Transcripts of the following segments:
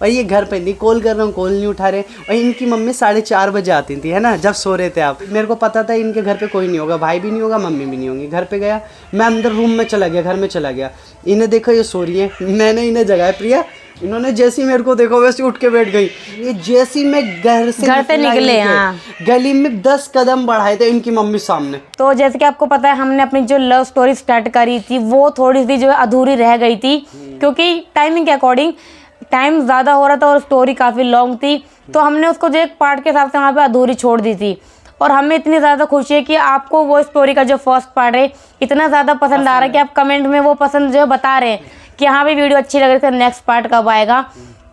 और ये घर पे नहीं कॉल कर रहा हूँ, कॉल नहीं उठा रहे। और इनकी मम्मी 4:30 बजे आती थी, है ना, जब सो रहे थे आप। मेरे को पता था इनके घर पे कोई नहीं होगा, भाई भी नहीं होगा, मम्मी भी नहीं होंगी। घर पे गया मैं, अंदर रूम में चला गया, घर में चला गया। इन्हें देखा ये सो रही है, मैंने इन्हें जगाया, प्रिया। इन्होंने जैसी मेरे को देखा वैसे उठ के बैठ गई। ये जैसी मैं घर से निकले, हाँ, गली में 10 कदम बढ़ाए थे इनकी मम्मी सामने। तो जैसे कि आपको पता है, हमने अपनी जो लव स्टोरी स्टार्ट करी थी वो थोड़ी सी जो है अधूरी रह गई थी, क्योंकि टाइमिंग के अकॉर्डिंग टाइम ज़्यादा हो रहा था और स्टोरी काफ़ी लॉन्ग थी, तो हमने उसको जो एक पार्ट के हिसाब से वहाँ पे अधूरी छोड़ दी थी। और हमें इतनी ज़्यादा खुशी है कि आपको वो स्टोरी का जो फर्स्ट पार्ट है इतना ज़्यादा पसंद आ रहा है कि आप कमेंट में वो पसंद जो है बता रहे हैं कि हाँ भाई वीडियो अच्छी लग रही थी, नेक्स्ट पार्ट कब आएगा।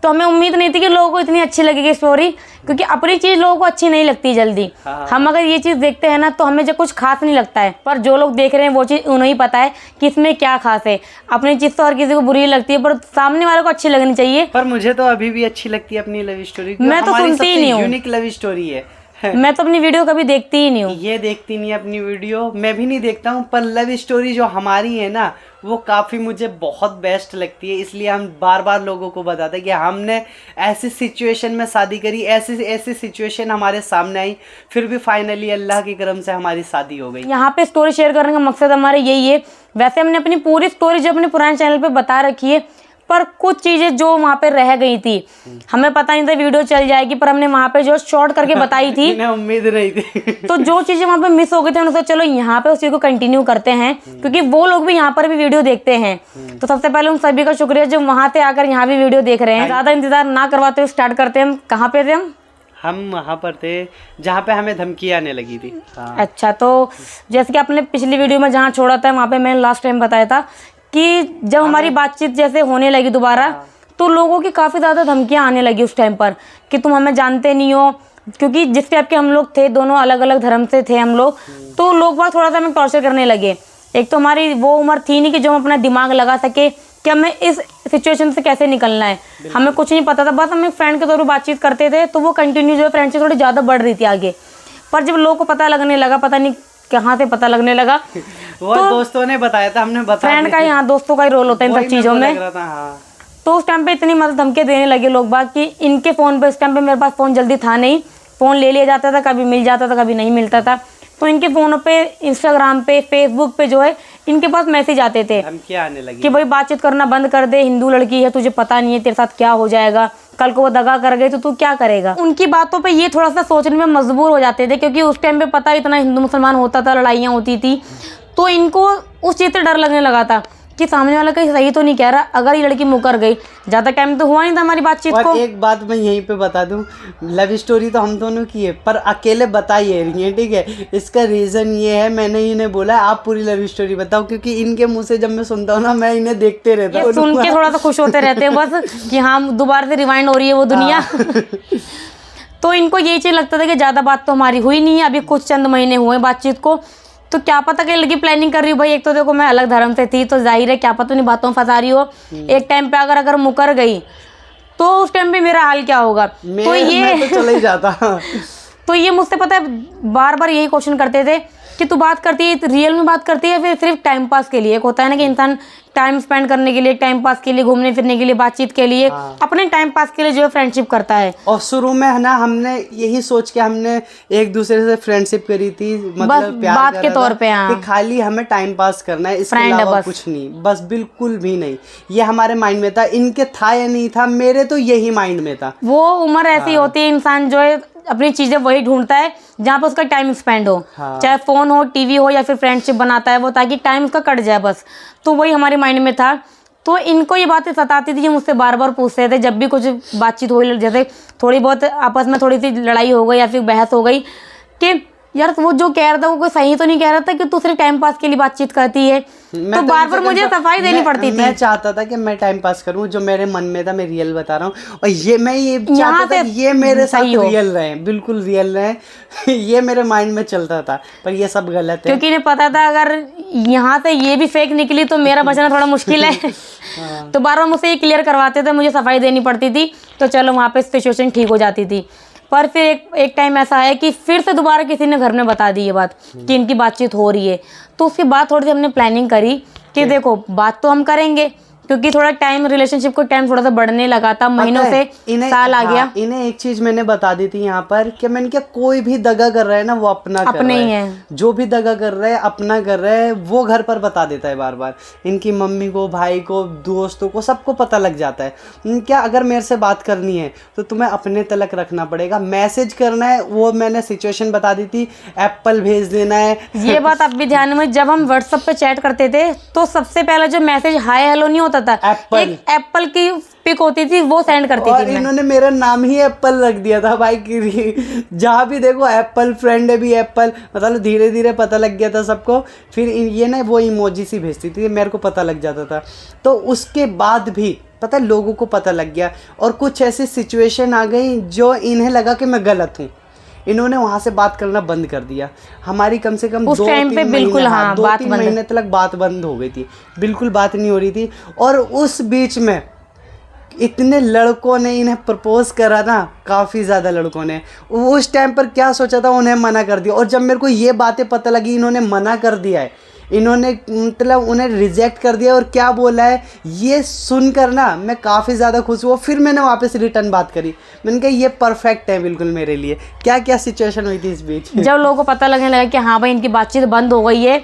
तो हमें उम्मीद नहीं थी कि लोगों को इतनी अच्छी लगेगी स्टोरी, क्योंकि अपनी चीज़ लोगों को अच्छी नहीं लगती जल्दी। हम अगर ये चीज़ देखते हैं ना तो हमें जब कुछ खास नहीं लगता है, पर जो लोग देख रहे हैं वो चीज़ उन्हें ही पता है कि इसमें क्या खास है। अपनी चीज़ तो हर किसी को बुरी लगती है, पर सामने वाले को अच्छी लगनी चाहिए। पर मुझे तो अभी भी अच्छी लगती है अपनी लव स्टोरी। मैं तो सुनती ही नहीं हूँ, यूनिक लव स्टोरी है। मैं तो अपनी वीडियो कभी देखती ही नहीं हूँ। ये देखती नहीं अपनी वीडियो, मैं भी नहीं देखता हूँ, पर लव स्टोरी जो हमारी है ना वो काफ़ी मुझे बहुत बेस्ट लगती है। इसलिए हम बार बार लोगों को बताते हैं कि हमने ऐसी सिचुएशन में शादी करी, ऐसी सिचुएशन हमारे सामने आई, फिर भी फाइनली अल्लाह की करम से हमारी शादी हो गई। यहाँ पे स्टोरी शेयर करने का मकसद हमारा यही है। वैसे हमने अपनी पूरी स्टोरी जो अपने पुराने चैनल पे बता रखी है, पर कुछ चीज़ें जो वहाँ पे रह गई थी, हमें पता नहीं था वीडियो चल जाएगी, पर हमने वहाँ पे जो शॉर्ट करके बताई थी इन्हें उम्मीद नहीं थी। तो जो चीज़ें वहाँ पे मिस हो गई थी, उन्होंने सोचा चलो यहाँ पे उसी को कंटिन्यू करते हैं, क्योंकि वो लोग भी यहाँ पर भी वीडियो देखते हैं। तो सबसे पहले उन सभी का शुक्रिया जो वहाँ से आकर यहाँ भी वीडियो देख रहे हैं। ज़्यादा इंतजार ना करवाते हुए स्टार्ट करते हैं। हम कहाँ पे थे? हम वहाँ पर थे जहाँ पे हमें धमकी आने लगी थी। हाँ। अच्छा, तो जैसे कि आपने पिछली वीडियो में जहाँ छोड़ा था वहाँ पे मैंने लास्ट टाइम बताया था कि जब हमारी बातचीत जैसे होने लगी दोबारा, तो लोगों की काफ़ी ज़्यादा धमकियाँ आने लगी उस टाइम पर कि तुम हमें जानते नहीं हो, क्योंकि जिस टाइप के हम लोग थे, दोनों अलग अलग धर्म से थे हम लोग, तो लोग बात थोड़ा सा हमें टॉर्चर करने लगे। एक तो हमारी वो उम्र थी नहीं कि जो हम अपना दिमाग लगा सके कि हमें इस सिचुएशन से कैसे निकलना है। हमें कुछ नहीं पता था, बस हम एक फ्रेंड के तौर पर बातचीत करते थे, तो वो कंटिन्यू जो है फ्रेंडशिप थोड़ी ज़्यादा बढ़ रही थी आगे। पर जब लोगों को पता लगने लगा, पता नहीं कहाँ से पता लगने लगा, वो तो दोस्तों ने बताया था, हमने बताया। फ्रेंड का यहाँ दोस्तों का ही रोल होता है इन सब चीज़ों में। हाँ। तो उस टाइम पे इतनी मतलब धमकी देने लगे लोग बात कि इनके फ़ोन पे, इस टाइम पे मेरे पास फ़ोन जल्दी था नहीं, फ़ोन ले लिया जाता था, कभी मिल जाता था, कभी नहीं मिलता था। तो इनके फ़ोनों पे, इंस्टाग्राम पे, फेसबुक पे जो है इनके पास मैसेज आते थे आने लगी कि भाई बातचीत करना बंद कर दे, हिंदू लड़की है, तुझे पता नहीं है तेरे साथ क्या हो जाएगा, कल को वो दगा कर गई तो तू क्या करेगा। उनकी बातों पे ये थोड़ा सा सोचने में मजबूर हो जाते थे, क्योंकि उस टाइम पे पता इतना हिंदू मुसलमान होता था, लड़ाइयाँ होती थी, तो इनको उस चीज़ से डर लगने लगा था कि सामने वाला कहीं सही तो नहीं कह रहा। अगर ये लड़की मुकर गई, ज़्यादा टाइम तो हुआ नहीं था हमारी बातचीत को। एक बात मैं यहीं पे बता दूं, लव स्टोरी तो हम दोनों की है, पर अकेले बता ये रही है, ठीक है। इसका रीज़न ये है, मैंने इन्हें बोला आप पूरी लव स्टोरी बताओ, क्योंकि इनके मुँह से जब मैं सुनता हूँ ना, मैं इन्हें देखते रहता हूँ, सुन के थोड़ा सा खुश होते रहते हैं बस कि हाँ दोबारा से रिवाइंड हो रही है वो दुनिया। तो इनको यही चीज़ लगता था कि ज़्यादा बात तो हमारी हुई नहीं है, अभी कुछ चंद महीने हुए बातचीत को, तो क्या पता कि लड़की प्लानिंग कर रही हो। भाई एक तो देखो मैं अलग धर्म से थी, तो जाहिर है क्या पता उन्हीं बातों में फंसा रही हो। एक टाइम पे अगर मुकर गई तो उस टाइम पे मेरा हाल क्या होगा। तो ये मैं तो चला ही जाता। तो ये मुझसे पता है बार बार यही क्वेश्चन करते थे कि तू बात करती है रियल में बात करती है, फिर सिर्फ टाइम पास के लिए। एक होता है ना कि इंसान टाइम स्पेंड करने के लिए, टाइम पास के लिए, घूमने फिरने के लिए, बातचीत के लिए, अपने टाइम पास के लिए जो है फ्रेंडशिप करता है। और शुरू में है ना, हमने यही सोच के हमने एक दूसरे से फ्रेंडशिप करी थी, मतलब प्यार बात के तौर पे, कि खाली हमें टाइम पास करना है, इसके अलावा कुछ नहीं, बस बिल्कुल भी नहीं। ये हमारे माइंड में था। इनके था या नहीं था, मेरे तो यही माइंड में था। वो उम्र ऐसी होती है, इंसान जो है अपनी चीज़ें वही ढूंढता है जहाँ पर उसका टाइम स्पेंड हो, चाहे फ़ोन हो, टीवी हो, या फिर फ्रेंडशिप बनाता है वो, ताकि टाइम उसका कट जाए बस। तो वही हमारे माइंड में था। तो इनको ये बातें सताती थी, मुझसे बार बार पूछते थे जब भी कुछ बातचीत हुई, जैसे थोड़ी बहुत आपस में थोड़ी सी लड़ाई हो गई या फिर बहस हो गई कि यार वो जो कह रहा था वो कोई सही तो नहीं कह रहा था कि तू सिर्फ टाइम पास के लिए बातचीत करती है। तो बार बार मुझे सफाई देनी पड़ती थी। मैं चाहता था कि मैं टाइम पास करूं, जो मेरे मन में था मैं रियल बता रहा हूं, और ये मैं ये चाहता था ये मेरे साथ रियल रहे, बिल्कुल रियल रहे। ये मेरे माइंड में चलता था, पर ये सब गलत है, क्योंकि इन्हें पता था अगर यहाँ से ये भी फेक निकली तो मेरा बचना थोड़ा मुश्किल है। तो बार बार मुझसे ये क्लियर करवाते थे, मुझे सफाई देनी पड़ती थी, तो चलो वहाँ पे सिचुएशन ठीक हो जाती थी। पर फिर एक टाइम ऐसा है कि फिर से दोबारा किसी ने घर में बता दी ये बात कि इनकी बातचीत हो रही है। तो उसके बाद थोड़ी सी हमने प्लानिंग करी कि देखो बात तो हम करेंगे, क्योंकि थोड़ा टाइम रिलेशनशिप को टाइम थोड़ा सा बढ़ने लगा था, महीनों पता है, से साल आ गया। इन्हें एक चीज मैंने बता दी थी यहाँ पर कि मैंने क्या, कोई भी दगा कर रहा है ना वो अपना कर अपने रहा ही है। है। जो भी दगा कर रहा है अपना कर रहा है, वो घर पर बता देता है बार बार। इनकी मम्मी को, भाई को, दोस्तों को, सबको पता लग जाता है। क्या अगर मेरे से बात करनी है तो तुम्हें अपने तलक रखना पड़ेगा, मैसेज करना है वो मैंने सिचुएशन बता दी थी, एप्पल भेज देना है। ये बात आप भी ध्यान में, जब हम व्हाट्सएप पे चैट करते थे तो सबसे पहला जो मैसेज हाय हेलो नहीं होता था, एक एप्पल की पिक होती थी वो सेंड करती और थी मैं। इन्होंने मेरा नाम ही एप्पल रख दिया था भाई की, जहाँ भी देखो एप्पल, फ्रेंड है भी एप्पल, मतलब धीरे धीरे पता लग गया था सबको। फिर ये ना वो इमोजी सी भेजती थी, मेरे को पता लग जाता था। तो उसके बाद भी पता है लोगों को पता लग गया, और कुछ ऐसी सिचुएशन आ गई जो इन्हें लगा कि मैं गलत हूँ। इन्होंने वहाँ से बात करना बंद कर दिया। हमारी कम से कम उस टाइम पे बिल्कुल हाँ, 2-3 महीने तक बात बंद हो गई थी, बिल्कुल बात नहीं हो रही थी। और उस बीच में इतने लड़कों ने इन्हें प्रपोज करा ना, काफ़ी ज़्यादा लड़कों ने। उस टाइम पर क्या सोचा था, उन्हें मना कर दिया। और जब मेरे को ये बातें पता लगी इन्होंने मना कर दिया है, इन्होंने मतलब उन्हें रिजेक्ट कर दिया और क्या बोला है, ये सुनकर ना मैं काफ़ी ज़्यादा खुश हुआ। फिर मैंने वापस रिटर्न बात करी, मैंने कहा ये परफेक्ट है बिल्कुल मेरे लिए। क्या क्या सिचुएशन हुई थी इस बीच। जब लोगों को पता लगने लगा कि हाँ भाई इनकी बातचीत बंद हो गई है,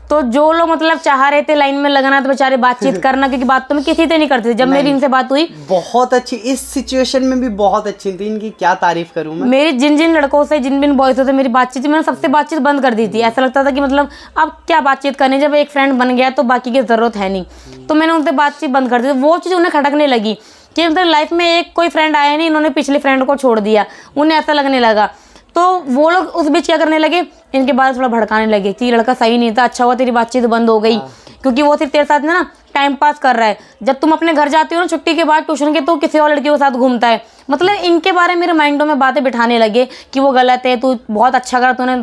तो जो लोग मतलब चाह रहे थे लाइन में लगना तो बेचारे बातचीत करना, क्योंकि बात तो मैं किसी से नहीं करती थी। जब मेरी इनसे बात हुई, बहुत अच्छी, इस सिचुएशन में भी बहुत अच्छी थी, इनकी क्या तारीफ करूं मैं। मेरी जिन जिन लड़कों से, जिन जिन बॉयज से मेरी बातचीत, मैंने सबसे बातचीत बंद कर दी थी। ऐसा लगता था कि मतलब अब क्या बातचीत करनी, जब एक फ्रेंड बन गया तो बाकी की जरूरत है नहीं। तो मैंने उनसे बातचीत बंद कर दी। वो चीज़ उन्हें खटकने लगी कि मतलब लाइफ में एक कोई फ्रेंड आया नहीं, इन्होंने पिछले फ्रेंड को छोड़ दिया, उन्हें ऐसा लगने लगा। तो वो लोग उस बीच क्या करने लगे, इनके बारे थोड़ा भड़काने लगे कि लड़का सही नहीं था, अच्छा हुआ तेरी बातचीत बंद हो गई, क्योंकि वो सिर्फ तेरे साथ ना टाइम पास कर रहा है। जब तुम अपने घर जाती हो ना छुट्टी के बाद ट्यूशन के, तो किसी और लड़की के साथ घूमता है। मतलब इनके बारे में मेरे माइंडों में बातें बिठाने लगे कि वो गलत है, तू बहुत अच्छा करा, तूने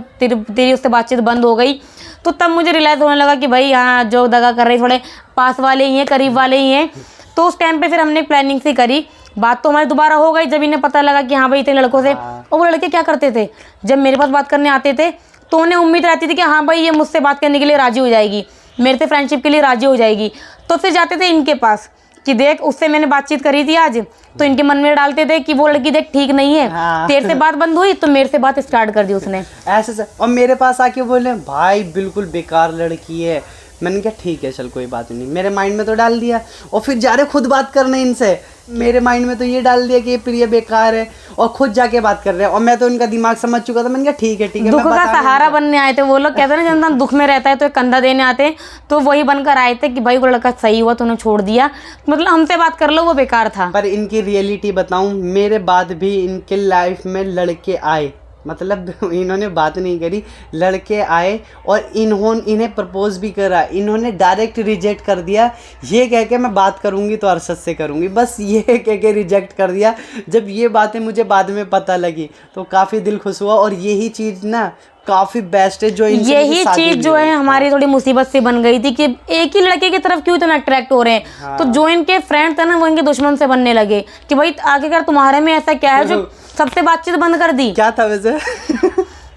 तेरी उससे बातचीत बंद हो गई। तो तब मुझे रियलाइज़ होने लगा कि भाई हाँ, जो दगा कर रहे थोड़े पास वाले ही हैं, करीब वाले ही हैं। तो उस टाइम पे फिर हमने प्लानिंग सी करी, बात तो हमारी दोबारा हो गई जब इन्हें पता लगा कि हाँ भाई इतने लड़कों से। और वो लड़के क्या करते थे, जब मेरे पास बात करने आते थे तो उन्हें उम्मीद रहती थी कि हाँ भाई ये मुझसे बात करने के लिए राजी हो जाएगी, मेरे से फ्रेंडशिप के लिए राजी हो जाएगी। तो फिर जाते थे इनके पास कि देख उससे मैंने बातचीत करी थी आज, तो इनके मन में डालते थे कि वो लड़की देख ठीक नहीं है, तेरे से बात बंद हुई तो मेरे से बात स्टार्ट कर दी उसने, ऐसे। और मेरे पास आके बोले भाई बिल्कुल बेकार लड़की है। मैंने कहा ठीक है चल कोई बात नहीं, मेरे माइंड में तो डाल दिया। और फिर जा रहे खुद बात करने इनसे, मेरे माइंड में तो ये डाल दिया कि ये प्रिय बेकार है, और खुद जाके बात कर रहे हैं। और मैं तो इनका दिमाग समझ चुका था, मैंने कहा ठीक है दुख का सहारा बनने आए थे वो लोग। कहते हैं ना, जब दुख में रहता है तो एक कंधा देने आते हैं, तो वही बनकर आए थे कि भाई वो लड़का सही हुआ तो उन्हें छोड़ दिया, मतलब हमसे बात कर लो, वो बेकार था। पर इनकी रियलिटी बताऊं, मेरे बाद भी इनके लाइफ में लड़के आए, मतलब इन्होंने बात नहीं करी, लड़के आए और इन्हें प्रपोज भी करा। इन्होंने डायरेक्ट रिजेक्ट कर दिया, ये कह के मैं बात करूंगी तो अरशद से करूंगी, बस ये कह के रिजेक्ट कर दिया। जब ये बातें मुझे बाद में पता लगी तो काफ़ी दिल खुश हुआ। और यही चीज़ ना काफ़ी बेस्ट है जो यही चीज़ जो है हमारी थोड़ी मुसीबत से बन गई थी कि एक ही लड़के की तरफ क्यों इतना अट्रैक्ट हो रहे हैं। हाँ। तो जो इनके फ्रेंड थे ना वो इनके दुश्मन से बनने लगे कि भाई आखिरकार तुम्हारे में ऐसा क्या है जो सबसे बातचीत बंद कर दी। क्या था वैसे?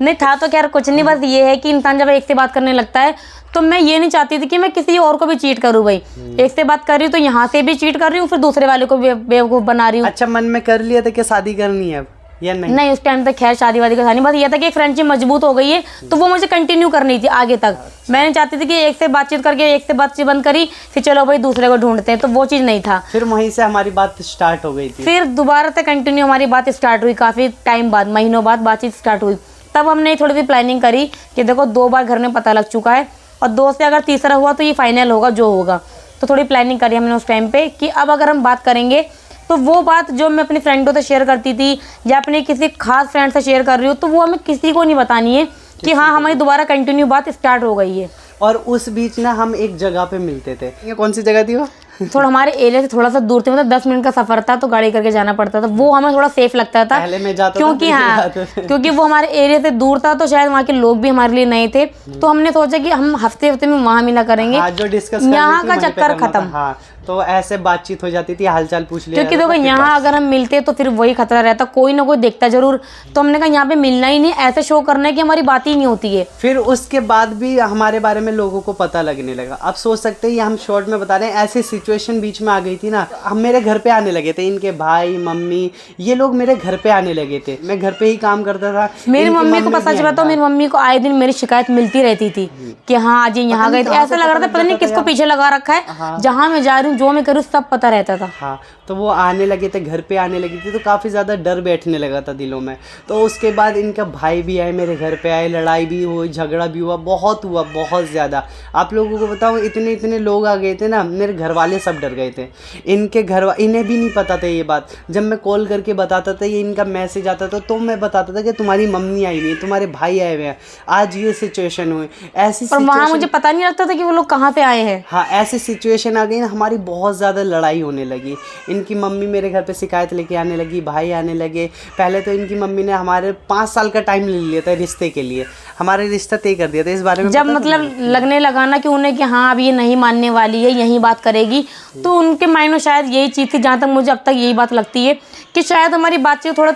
नहीं था तो खैर कुछ नहीं, बस ये है कि इंसान जब एक से बात करने लगता है तो मैं ये नहीं चाहती थी कि मैं किसी और को भी चीट करूँ। भाई एक से बात कर रही हूँ तो यहाँ से भी चीट कर रही हूँ, फिर दूसरे वाले को बेवकूफ़ बना रही हूँ। अच्छा, मन में कर लिया था कि शादी करनी है अब या नहीं? नहीं, उस टाइम तक खैर शादी वादी का था नहीं, बस ये था कि एक फ्रेंडशिप मजबूत हो गई है तो वो मुझे कंटिन्यू करनी थी आगे तक। मैं नहीं चाहती थी कि एक से बातचीत करके एक से बातचीत बंद करी फिर चलो भाई दूसरे को ढूंढते हैं, तो वो चीज़ नहीं था। फिर वहीं से हमारी बात स्टार्ट हो गई थी। फिर दोबारा से कंटिन्यू हमारी बात स्टार्ट हुई, काफ़ी टाइम बाद, महीनों बाद बातचीत स्टार्ट हुई। तब हमने थोड़ी सी प्लानिंग करी कि देखो 2 बार घर में पता लग चुका है और 2 से अगर तीसरा हुआ तो ये फाइनल होगा जो होगा। तो थोड़ी प्लानिंग करी हमने उस टाइम पे कि अब अगर हम बात करेंगे तो वो बात जो मैं अपनी फ्रेंडों से शेयर करती थी या अपने किसी खास फ्रेंड से शेयर कर रही हूँ तो वो हमें किसी को नहीं बतानी है कि हाँ हमारी दोबारा कंटिन्यू बात स्टार्ट हो गई है। और उस बीच ना हम एक जगह पे मिलते थे। ये कौन सी जगह थी वो? थोड़ा हमारे एरिया से थोड़ा सा दूर थे, मतलब 10 मिनट का सफर था तो गाड़ी करके जाना पड़ता था। वो हमें थोड़ा सेफ लगता था पहले मैं जाता क्योंकि था, हाँ क्योंकि वो हमारे एरिया से दूर था तो शायद वहाँ के लोग भी हमारे लिए नए थे। तो हमने सोचा कि हम हफ्ते में वहाँ मिला करेंगे, हाँ, जो डिस्कस यहाँ का चक्कर खत्म। हाँ, तो ऐसे बातचीत हो जाती थी, हालचाल पूछ लिया क्योंकि जाता देखो था, यहाँ अगर हम मिलते तो फिर वही खतरा रहता, कोई ना कोई देखता जरूर। तो हमने कहा यहाँ पे मिलना ही नहीं, ऐसे शो करना है कि हमारी बात ही नहीं होती है। फिर उसके बाद भी हमारे बारे में लोगों को पता लगने लगा। अब सोच सकते हैं, ये हम शॉर्ट में बता रहे हैं, ऐसी सिचुएशन बीच में आ गई थी ना, हम मेरे घर पे आने लगे थे, इनके भाई मम्मी ये लोग मेरे घर पे आने लगे थे। मैं घर पे ही काम करता था। मेरी मम्मी को पता चला, तो मेरी मम्मी को आए दिन मेरी शिकायत मिलती रहती थी कि हाँ आज ये यहाँ गए थे। ऐसा लग रहा था पता नहीं किसको पीछे लगा रखा है, जहाँ मैं जा रही हूँ जो मैं करूँ सब पता रहता था। हाँ, तो वो आने लगे थे, घर पे आने लगी थी, तो काफ़ी ज़्यादा डर बैठने लगा था दिलों में। तो उसके बाद इनका भाई भी आए, मेरे घर पे आए, लड़ाई भी हुई, झगड़ा भी हुआ, बहुत ज़्यादा। आप लोगों को बताऊँ, इतने इतने लोग आ गए थे ना, मेरे घर वाले सब डर गए थे। इनके इन्हें भी नहीं पता था ये बात। जब मैं कॉल करके बताता था, ये इनका मैसेज आता था, तो मैं बताता था कि तुम्हारी मम्मी आई हुई है, तुम्हारे भाई आए हुए हैं, आज ये सिचुएशन हुई, ऐसी। और वहाँ मुझे पता नहीं लगता था कि वो लोग कहाँ पे आए हैं। हाँ, ऐसी सिचुएशन आ गई ना, हमारी बहुत ज़्यादा लड़ाई होने लगी। इनकी मम्मी मेरे घर पे शिकायत लेके आने लगी, भाई आने लगे। पहले तो इनकी मम्मी ने हमारे 5 साल का टाइम ले लिया था रिश्ते के लिए, हमारे रिश्ता तय कर दिया था। इस बारे में जब मतलब लगने लगा ना कि उन्हें कि हाँ अब ये नहीं मानने वाली है, यही बात करेगी, तो उनके माइंड में शायद यही चीज़ थी। जहाँ तक मुझे अब तक यही बात लगती है कि शायद हमारी बातचीत थोड़ा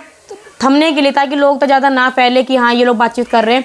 थमने के लिए, ताकि लोग तो ज़्यादा ना फैले कि हाँ ये लोग बातचीत कर रहे हैं,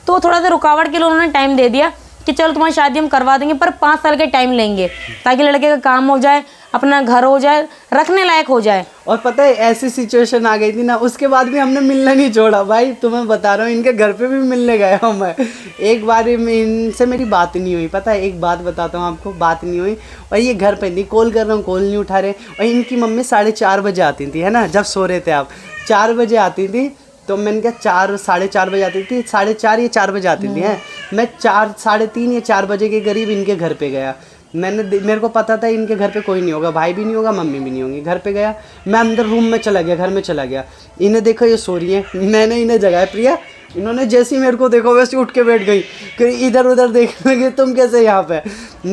तो थोड़ा सा रुकावट के लिए उन्होंने टाइम दे दिया कि चलो तुम्हारी शादी हम करवा देंगे, पर 5 साल के टाइम लेंगे ताकि लड़के का काम हो जाए, अपना घर हो जाए, रखने लायक हो जाए। और पता है ऐसी सिचुएशन आ गई थी ना, उसके बाद भी हमने मिलना नहीं छोड़ा भाई। तुम्हें बता रहा हूँ, इनके घर पे भी मिलने गया हूँ मैं। एक बार इनसे मेरी बात नहीं हुई, पता है, एक बात बताता हूँ आपको, बात नहीं हुई। और ये घर पे नहीं, कॉल कर रहा हूँ, कॉल नहीं उठा रहे। और इनकी मम्मी 4:30 बजे आती थी, है ना, जब सो रहे थे आप, 4 बजे आती थी। तो मैंने कहा 4 साढ़े 4 बजे आती थी, 4:30 या 4 बजे आती थी। हैं, मैं 4 साढ़े 3 या 4 बजे के करीब इनके घर पे गया। मेरे को पता था इनके घर पे कोई नहीं होगा, भाई भी नहीं होगा, मम्मी भी नहीं होंगी। घर पे गया, मैं अंदर रूम में चला गया, घर में चला गया। इन्हें देखा ये सो रही है, मैंने इन्हें जगाया, प्रिया। इन्होंने जैसे ही मेरे को देखा वैसे उठ के बैठ गई, कहीं इधर उधर देखने लगे, तुम कैसे यहाँ पे?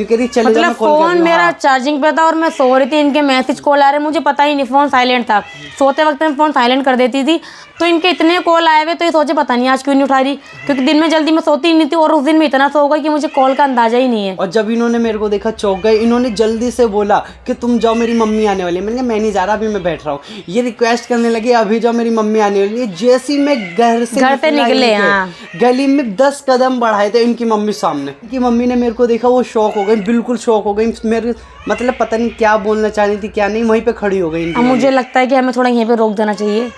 कह चले मतलब फोन मेरा चार्जिंग पे था और मैं सो रही थी, इनके मैसेज कॉल आ रहे, मुझे पता ही नहीं, फोन साइलेंट था। सोते वक्त मैं फोन साइलेंट कर देती थी, तो इनके इतने कॉल आए हुए, तो ये सोचे पता नहीं आज क्यों नहीं उठा रही, क्योंकि दिन में जल्दी मैं सोती ही नहीं थी, और उस दिन में इतना सो गई कि मुझे कॉल का अंदाजा ही नहीं है। और जब इन्होंने मेरे को देखा चौंक गए। इन्होंने जल्दी से बोला कि तुम जाओ, मेरी मम्मी आने वाली है। मैंने कहा मैं नहीं जा रहा, अभी मैं बैठ रहा हूँ। ये रिक्वेस्ट करने लगे, अभी जाओ, मेरी मम्मी आने वाली है। जैसे ही मैं घर से निकले, हाँ, गली में 10 कदम बढ़ाए थे, इनकी मम्मी सामने। इनकी मम्मी ने मेरे को देखा, वो शॉक हो गई, बिल्कुल शॉक हो गई। मेरे मतलब पता नहीं क्या बोलना चाह रही थी क्या नहीं, वहीं पे खड़ी हो गई। अब मुझे लगता है कि हमें थोड़ा यहीं पे रोक देना चाहिए,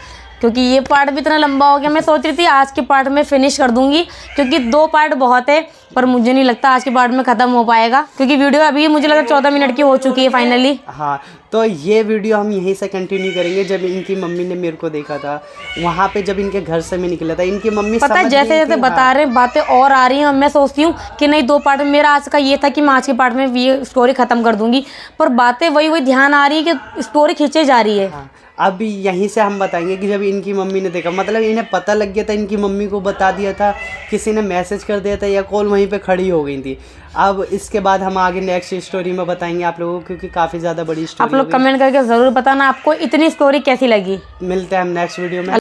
क्योंकि ये पार्ट भी इतना लंबा हो गया। मैं सोच रही थी आज के पार्ट में फिनिश कर दूंगी, क्योंकि 2 पार्ट बहुत है, पर मुझे नहीं लगता आज के पार्ट में ख़त्म हो पाएगा, क्योंकि वीडियो अभी मुझे लगता है 14 मिनट की हो चुकी है फाइनली। हाँ, तो ये वीडियो हम यहीं से कंटिन्यू करेंगे। जब इनकी मम्मी ने मेरे को देखा था वहाँ पे, जब इनके घर से मैं निकला था, इनकी मम्मी पता है जैसे जैसे बता रहे हैं बातें और आ रही हैं, मैं सोचती हूँ कि नहीं 2 पार्ट में। मेरा आज का ये था कि मैं आज के पार्ट में ये स्टोरी ख़त्म कर दूंगी, पर बातें वही ध्यान आ रही है कि स्टोरी खींचे जा रही है। हाँ, अब यहीं से हम बताएंगे कि जब इनकी मम्मी ने देखा, मतलब इन्हें पता लग गया था, इनकी मम्मी को बता दिया था, किसी ने मैसेज कर दिया था, या कॉल वहीं पे खड़ी हो गई थी। अब इसके बाद हम आगे नेक्स्ट स्टोरी में बताएंगे आप लोगों को, क्योंकि काफ़ी ज़्यादा बड़ी स्टोरी। आप लोग कमेंट करके ज़रूर बताना आपको इतनी स्टोरी कैसी लगी। मिलते हैं हम नेक्स्ट वीडियो में।